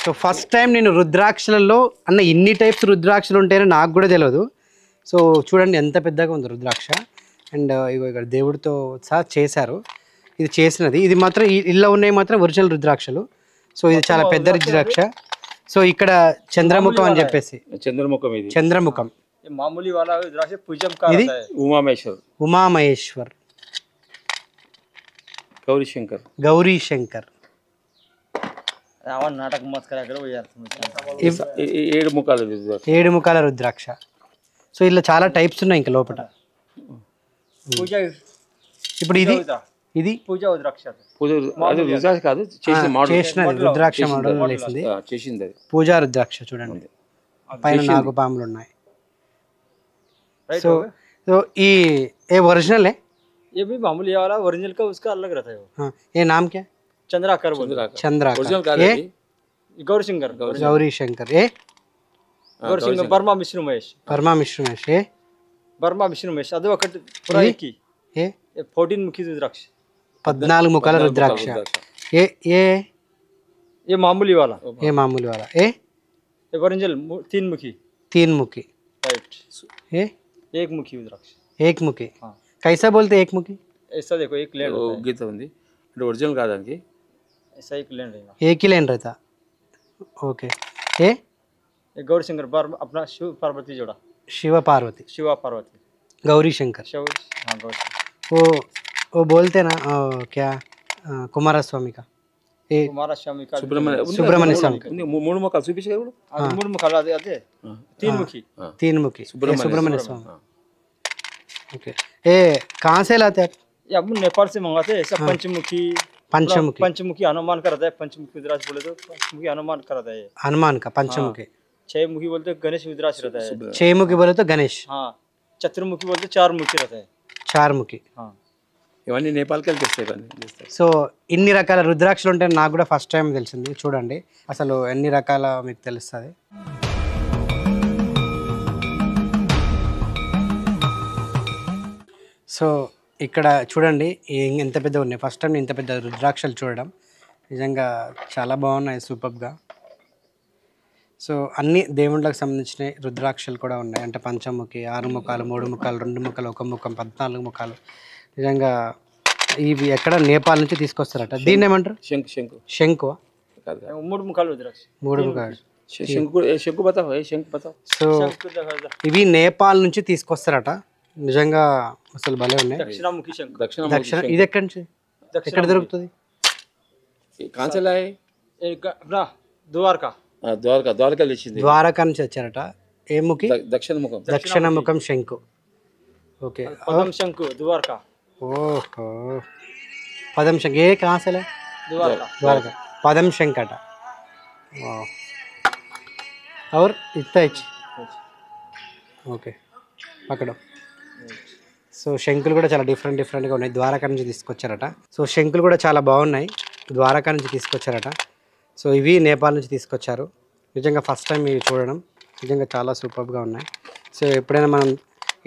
So first time నేను రుద్రాక్షలలో అన్న ఇన్ని టైప్స్ రుద్రాక్షలు ఉంటాయని నాకు కూడా తెలియదు. సో చూడండి ఎంత పెద్దగా ఉంది రుద్రాక్ష. అండ్ ఇగో ఇక్కడ దేవుడితో సహా చేశారు. ఇది చేసినది ఇది మాత్రం ఇళ్ళలో ఉన్నాయి మాత్రం ఒరిజినల్ రుద్రాక్షలు. సో ఇది చాలా పెద్ద రుద్రాక్ష. సో ఇక్కడ చంద్రముఖం అని చెప్పేసి చంద్రముఖం మామూలు వాళ్ళ రుద్రాక్ష పూజం ఇది ఉమామహేశ్వర్ గౌరీ శంకర్ నాటక ఏడు ముఖాల రుద్రాక్ష. సో ఇలా చాలా టైప్స్ ఉన్నాయి ఇంకా లోపల. ఇప్పుడు ఇది ఇది చేసినది రుద్రాక్ష మోడల్ వేసింది. పూజా రుద్రాక్ష చూడండి పైన నాగుపాములు ఉన్నాయి. సో సో ये ओरिजिनल है? ये भी मामूली वाला ओरिजिनल का उसका अलग रहता है. हाँ ये नाम क्या? चंद्राकर. ये गौरीशंकर. गौरीशंकर. ये गौरीशंकर बर्मा विष्णु महेश. ये बर्मा विष्णु महेश అది ఒకటి పురాయికి. ये 14 ముఖి రుద్రాక్ష 14 ముఖాల రుద్రాక్ష. ये ये मामूली वाला. ये ओरिजिनल 3 मुखी. राइट. ये एक मुखी रुद्राक्ष. एक मुखी. हाँ. कैसा बोलते एक मुखी? ऐसा देखो एक लेन गीता ఉంది అంటే ఒరిజినల్ కాదండి. ऐसा एक लेन रहेगा. एक ही लेन रहता. ओके. ये गौरी शंकर अपना शिव पार्वती जोड़ा. शिव पार्वती गौरी शंकर. हाँ गौरी. वो बोलते ना क्या कुमार स्वामी का కుమారస్వామి का సుబ్రహ్మణ్య స్వామి మూడు ముఖాలు చూపించారు కూడా. అది మూడు ముఖాలు అదే तीन मुखी सुब्रमण्य स्वामी. ओके. ये कहाँ से लाते हैं? ये अब नेपाल से मंगाते हैं. सब पंचमुखी हनुमान का रहता है. पंचमुखी रुद्राक्ष बोले तो पंचमुखी हनुमान का रहता है. हनुमान का पंचमुखी. 6 मुखी बोलते गणेश रुद्राक्ष रहता है. 6 मुखी बोले तो गणेश. हाँ. चतुर्मुखी बोलते 4 मुखी रहता है. 4 मुखी. हाँ. ఇవన్నీ నేపాల్కి వెళ్తే ఇవన్నీ. సో ఇన్ని రకాల రుద్రాక్షలు ఉంటాయని నాకు కూడా ఫస్ట్ టైం తెలిసింది. చూడండి అసలు ఎన్ని రకాల మీకు తెలుస్తుంది. సో ఇక్కడ చూడండి ఎంత పెద్ద ఉన్నాయి. ఫస్ట్ టైం ఇంత పెద్ద రుద్రాక్షలు చూడడం నిజంగా చాలా బాగున్నాయి సూపర్గా. సో అన్ని దేవుళ్ళకి సంబంధించిన రుద్రాక్షలు కూడా ఉన్నాయి. అంటే పంచముఖి, 6 ముఖాలు, 3 ముఖాలు, 2 ముఖాలు, 1 ముఖం, 14 ముఖాలు. నిజంగా ఇవి ఎక్కడ నేపాల్ నుంచి తీసుకొస్తారట. దీన్ని ఏమంటారు? శంకు. 3 ముఖాలు రుద్రాక్ష. 3 ముఖాలు. సో ఇవి నేపాల్ నుంచి తీసుకొస్తారట. నిజంగా అసలు భలే ఉన్నాయి. దక్షిణ ఇది ఎక్కడి నుంచి ఎక్కడ దొరుకుతుంది? ద్వారకా నుంచి వచ్చారట. ఏ ముఖి? దక్షిణ ముఖం శంకు. ఓకే. శంకు ద్వారకా. ओहो पदम शंख. ये कहाँ से है? द्वारका. पदम शंख अटा. और इतना ही. ఓకే పక్కన. సో శంకులు కూడా చాలా డిఫరెంట్గా ఉన్నాయి. ద్వారకా నుంచి తీసుకొచ్చారట. సో శంకులు కూడా చాలా బాగున్నాయి. ద్వారకా నుంచి తీసుకొచ్చారట. సో ఇవి నేపాల్ నుంచి తీసుకొచ్చారు. నిజంగా ఫస్ట్ టైం ఇవి చూడడం నిజంగా చాలా సూపర్గా ఉన్నాయి. సో ఎప్పుడైనా మనం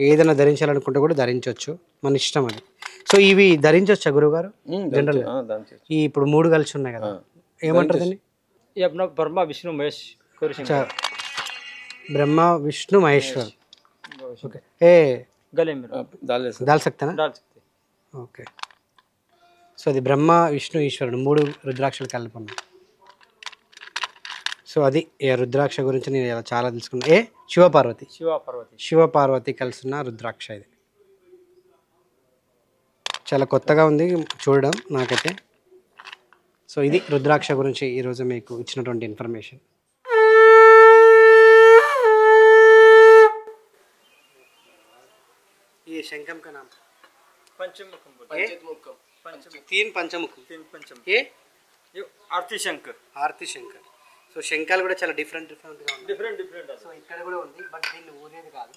ఏదైనా ధరించాలనుకుంటే కూడా ధరించవచ్చు, మన ఇష్టం అది. సో ఇవి ధరించవచ్చా గురువుగారు? జనరల్ ఈ ఇప్పుడు 3 కలిసి ఉన్నాయి కదా, ఏమంటారు దాన్ని? బ్రహ్మ విష్ణు మహేష్. ब्रह्मा विष्णु महेश्वर. ओके. ए गले में डाल सकते ना? ఓకే. సో అది బ్రహ్మ విష్ణు ఈశ్వరుడు 3 రుద్రాక్షలు కలిపి ఉన్నాయి. సో అది రుద్రాక్ష గురించి నేను చాలా తెలుసుకున్నాను. శివపార్వతి కలిసి ఉన్న రుద్రాక్ష. ఇది చాలా కొత్తగా ఉంది చూడడం నాకైతే. సో ఇది రుద్రాక్ష గురించి ఈరోజు మీకు ఇచ్చినటువంటి ఇన్ఫర్మేషన్. ये शंखम का नाम पंचमुखम. 3 पंचमुखम. ये आरती शंकर. సో శంఖాలు కూడా చాలా డిఫరెంట్గా ఉన్నాయి. డిఫరెంట్. సో ఇక్కడ కూడా ఉంది, బట్ దీన్ని ఊరేది కాదు,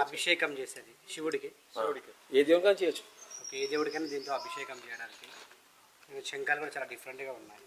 అభిషేకం చేసేది శివుడికి. ఏ దేవుడికైనా చేయొచ్చు. ఓకే. ఏ దేవుడికైనా దీంతో అభిషేకం చేయడానికి. శంఖాలు కూడా చాలా డిఫరెంట్గా ఉన్నాయి.